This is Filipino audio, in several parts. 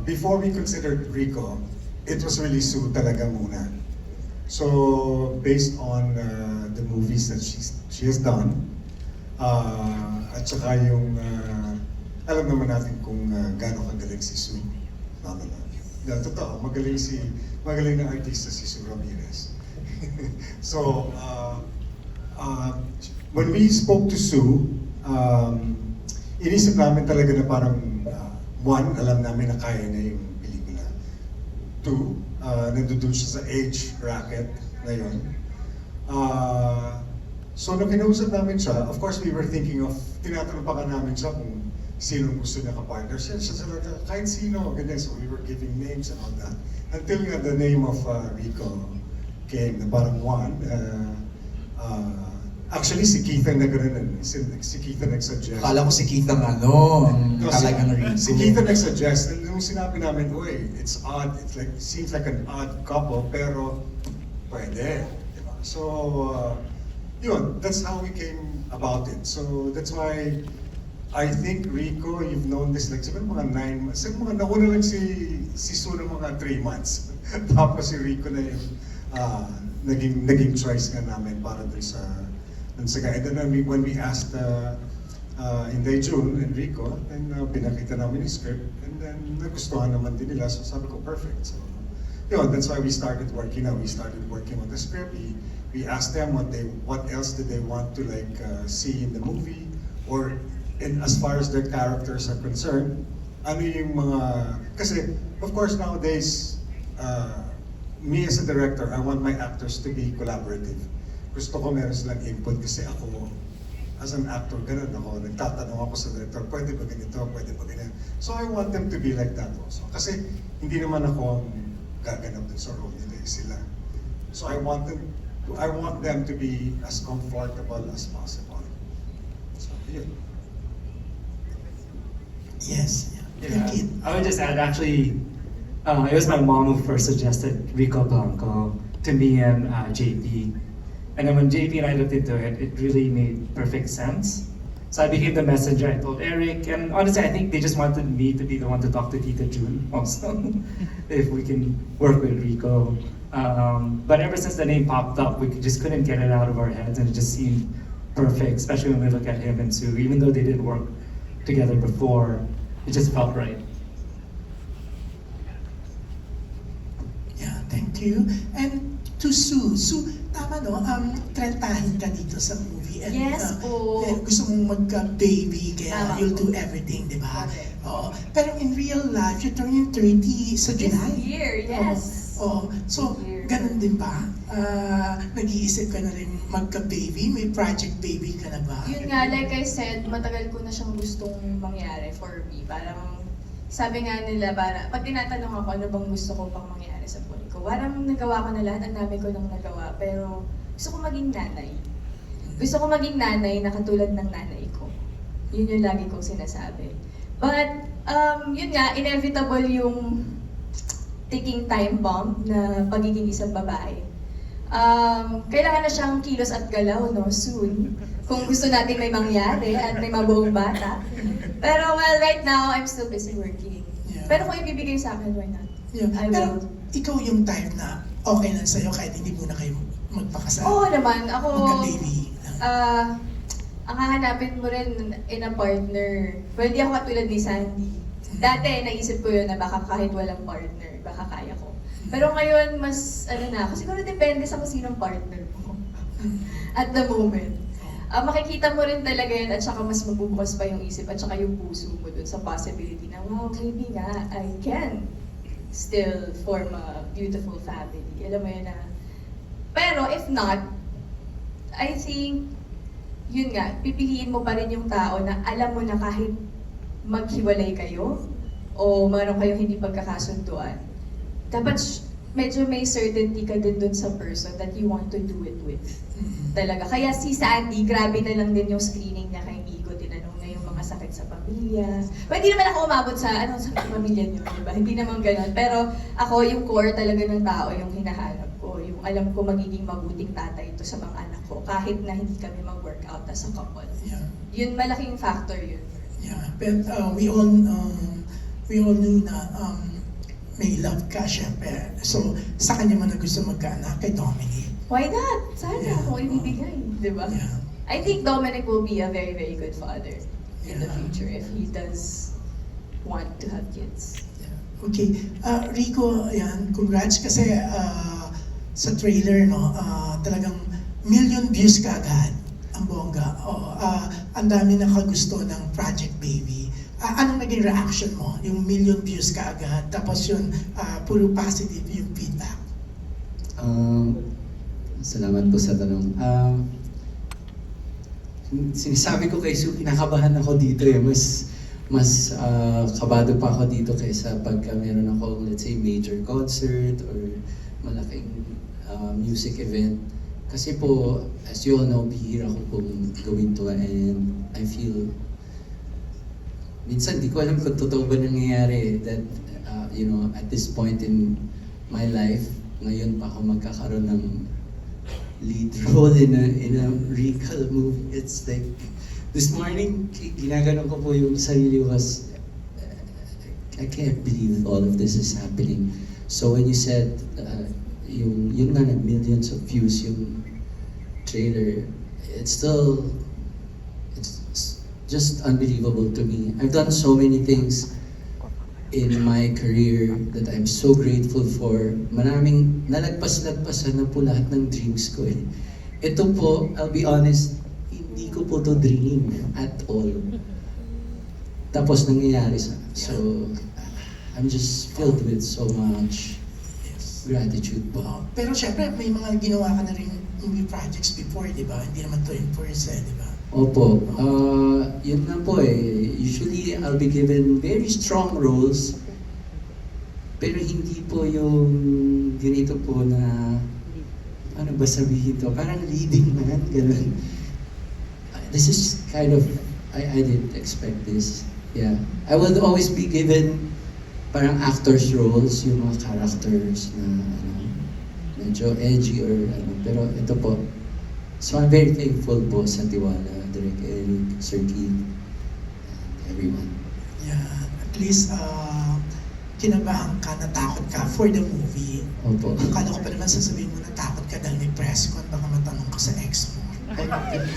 before we considered Rico, it was really Sue talaga muna. So, based on the movies that she has done, at saka yung, alam naman natin kung gaano kagaling si Sue. Tama na. Totoo, magaling na artista si Sue Ramirez. So, when we spoke to Sue, inisip namin talaga na parang, one, alam namin na kaya niya yung pelikula. Two, nandun siya sa age bracket na yun. So nung kinausap namin siya, of course we were thinking of, tinatanong pa ka namin siya kung sino gusto niya ka-partner. Siya talaga, kahit sino, ganyan. So we were giving names and all that. Until the name of Rico came, na parang one. Actually, si Keith ang nagkaroon, si Keith ang nag-suggest. Akala ko si Keith ang talagang Rico. Si Keith ang nag-suggest, and nung sinabi namin, uy, it's odd, seems like an odd couple, pero pwede, di ba? So, yun, that's how we came about it. So, that's why I think Rico, you've known this like siguro mga 9 months. Siguro mga nauna lang si Sue ng mga 3 months. Tapos si Rico na yung naging choice nga namin para dun sa guy. And then when we asked Inday June and Rico, then pinakita namin yung script, and then nagustuhan naman din nila, so sabi ko perfect. So, yun, that's why we started working on the script. We asked them what else did they want to see in the movie, or as far as their characters are concerned, ano yung mga, kasi of course nowadays, me as a director, I want my actors to be collaborative. Gusto ko meron silang input kasi ako, as an actor, ganun ako, nagtatanong ako sa director, pwede ba ganito, pwede ba ganyan. So I want them to be like that also. Kasi hindi naman ako ang gaganap din sa role nila, sila. So I want them to be as comfortable as possible. So, yun. Yes. Yeah. I would just add, actually, it was my mom who first suggested Rico Blanco to me and JP. And then when JP and I looked into it, it really made perfect sense. So I became the messenger. I told Eric, and honestly, I think they just wanted me to be the one to talk to Tita June also, if we can work with Rico. But ever since the name popped up, we just couldn't get it out of our heads, and it just seemed perfect, especially when we look at him and Sue. Even though they didn't work together before, it just felt right. Yeah, thank you. And to Sue, tama no, trentahin ka dito sa movie. And, Yes po. Gusto mong magka-baby, kaya Tama you'll po. do everything, di ba? Correct. Oo. Pero in real life, you're turning 30 sa This July. year, yes. Oo. So, This year. ganun din ba? Nag-iisip ka na rin magka-baby? May project baby ka na ba? Yun nga, like I said, matagal ko na siyang gustong mangyari for me. Parang, sabi nga nila, pag tinatanong ako ano bang gusto ko pang mangyari sa buhay ko, parang nagawa ko na lahat, ang dami ko nang nagawa, pero gusto ko maging nanay. Gusto ko maging nanay na katulad ng nanay ko. Yun yung lagi kong sinasabi. But, yun nga, inevitable yung ticking time bomb na pagiging isang babae. Kailangan na siyang kilos at galaw, no, soon. Kung gusto natin may mangyari at may mabuong bata. Pero well, right now, I'm still busy working. Yeah. Pero kung ibibigay sa akin, why not? Yeah. I Pero will. ikaw yung type na okay lang sa'yo kahit hindi muna kayo magpakasal. Oo naman, ako, Magka-baby. ang hahanapin mo rin in a partner. Well, hindi ako katulad ni Sandy. Dati, naisip ko yun na baka kahit walang partner, baka kaya ko. Pero ngayon, mas, na ako, siguro depende sa kung sinong partner mo. At the moment. Makikita mo rin talaga yan at saka mas mabubukas pa yung isip at saka yung puso mo dun sa possibility na, wow, maybe nga, I can still form a beautiful family. Alam mo yun na. Pero if not, I think, yun nga, pipiliin mo pa rin yung tao na alam mo na kahit maghiwalay kayo o meron kayong hindi pagkakasunduan, dapat medyo may certainty ka din dun sa person that you want to do it with. Talaga. Kaya si Sandy, grabe na lang din yung screening niya kay Migo. Tinanong na yung mga sakit sa pamilya. Well, hindi naman ako umabot sa sakit sa pamilya niyo, diba? Hindi naman ganun. Pero ako, yung core talaga ng tao, yung hinahanap ko. Yung alam ko magiging mabuting tatay ito sa mga anak ko. Kahit na hindi kami mag-workout as a couple. Yeah. Yun, malaking factor yun. Yeah, but we all we all knew na may love ka, syempre. So, sa kanya mo na gusto magkaanak, kay Dominic. Why not? Sana Yeah. kung ibibigay, di ba? Yeah. I think Dominic will be a very, very good father in the Yeah. future if he does want to have kids. Okay, Rico, ayan, congrats kasi sa trailer, no, talagang million views ka agad, ang bongga. Ang dami nakagusto ng Project Baby. Anong naging reaction mo? Yung million views ka agad, tapos yun, puro positive yung feedback. Salamat po sa tanong. Sinasabi ko kay Sue, kinakabahan ako dito eh. Mas kabado pa ako dito kaysa pagka meron ako, let's say, major concert or malaking music event. Kasi po, as you all know, bihira ko pong gawin to and I feel minsan di ko alam kung totoo ba nangyayari that at this point in my life, ngayon pa ako magkakaroon ng lead role in a Rical movie. It's like this morning ginaganon ko po yung sarili ko kasi I can't believe all of this is happening. So when you said yun nga nag millions of views yung trailer, it's just unbelievable to me. I've done so many things in my career that I'm so grateful for. Maraming nalagpas-lagpasan na po lahat ng dreams ko eh. Ito po, I'll be honest, hindi ko po to dream at all. Tapos nangyayari sa. So, I'm just filled with so much gratitude po. Pero syempre, may mga ginawa ka na rin movie projects before, di ba? Hindi naman to in first, di ba? Opo, yun na po eh. Usually, I'll be given very strong roles. Pero hindi po yung ganito po na, ano ba sabihin to? Parang leading man, ganun. This is kind of, I didn't expect this. Yeah. I will always be given parang actors roles, yung mga characters na medyo edgy or ano. Pero ito po, so I'm very thankful po sa tiwala, Direk Eric, Sir Keith, and everyone. Yeah, at least kinabahan ka, natakot ka for the movie. Opo. Akala ko pa naman sasabihin mo natakot ka dahil may press con, baka matanong ko sa ex mo.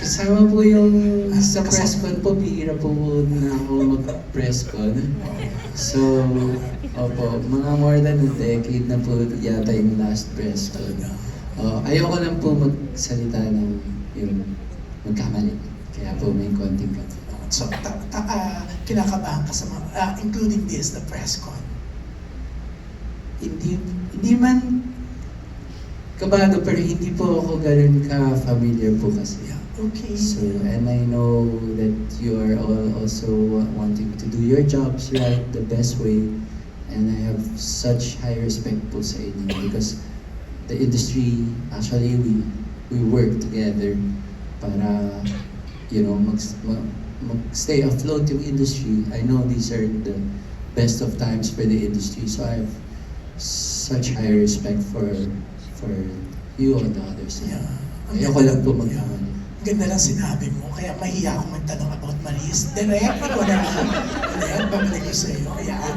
Kasama po yung sa press con po, bihira po na ako mag-press con. So, opo, mga more than a decade na po yata yung last press con. Ayoko lang po magsalita ng yung magkamali. Kaya po may konting kami. So, kinakabahan ka sa mga, including this, the press con. Hindi man kabado, pero hindi po ako ganun ka-familiar po kasi. Yeah, okay. So, and I know that you are all also wanting to do your jobs right, the best way. And I have such high respect po sa inyo because the industry, actually, we work together para, mag-stay afloat yung industry. I know these are the best of times for the industry, so I have such high respect for you and the others. Yeah. Ayoko lang po magkamali. Ganda lang sinabi mo, kaya mahiya akong magtanong about Maris. Direk, ikaw na lang. Direk, babalik ko sa iyo. Ayan.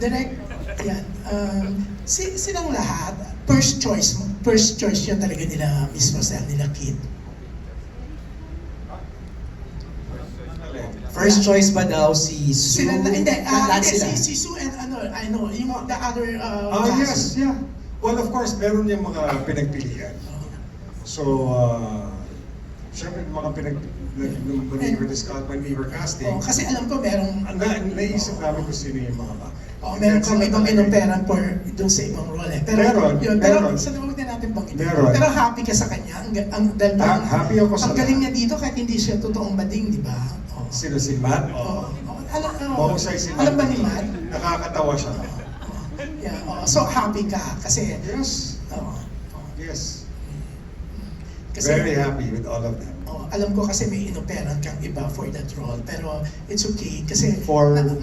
Direk, ayan. Silang lahat, first choice yun talaga nila Miss Rosel, nila Kid. First choice ba daw si Sue? Lahat sila. Si Sue and yung the other Yes, yeah. Well, of course, meron yung mga pinagpilian. So, syempre, mga when we were casting, kasi alam ko merong naisip namin kung sino yung mga bagay. meron kang ibang inoperan for doon sa ibang role eh. Pero sa huwag na natin banggitin. Pero happy ka sa kanya. Happy ako sa ang galing niya dito kahit hindi siya totoong bading, di ba? Sino si Matt? Mahusay si Matt. Alam ba ni Matt? Nakakatawa siya. Yeah, so happy ka kasi Yes. Yes. Kasi, Very happy with all of them. alam ko kasi may inoperan kang iba for that role, pero it's okay kasi For the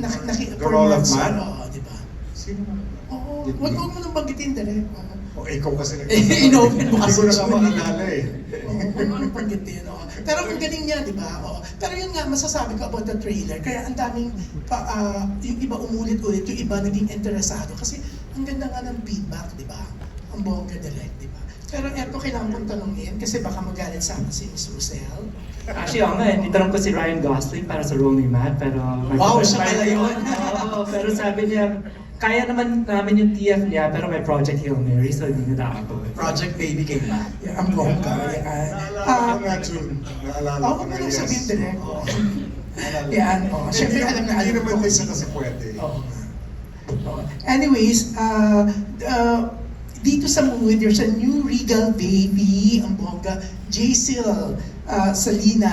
role of Matt? di ba? Sino naman? Oo, wag mo nang banggitin dali. Ikaw kasi Inopen mo kasi Hindi ko na siya. maalala eh. Huwag mo nang banggitin. Pero ang galing niya, di ba? Pero yun nga, masasabi ko about the trailer. Kaya ang daming, yung iba umulit-ulit, yung iba naging interesado. Kasi ang ganda nga ng feedback, di ba? Ang bongga direct, di ba? Pero eto, kailangan kong tanongin kasi baka magalit sa akin si Miss Rosel. Actually, ako nga, nitanong ko si Ryan Gosling para sa role ni Matt, pero... Wow, siya pala yun. Oo, pero sabi niya, kaya naman namin yung TF niya, pero may Project Hail Mary, so hindi na ako. Project Baby kay Matt. Yeah, ang bongga. Yan. Naalala ko nga, June. Naalala Ako ko mo na, lang yes. sabihin direct. Oo. Yan, oh. Siyempre, Hindi alam na Hindi alam naman ko. din siya kasi pwede. Oo. Oo. Anyways, dito sa movie, there's a new regal baby, ang bongga, Jacel Salina.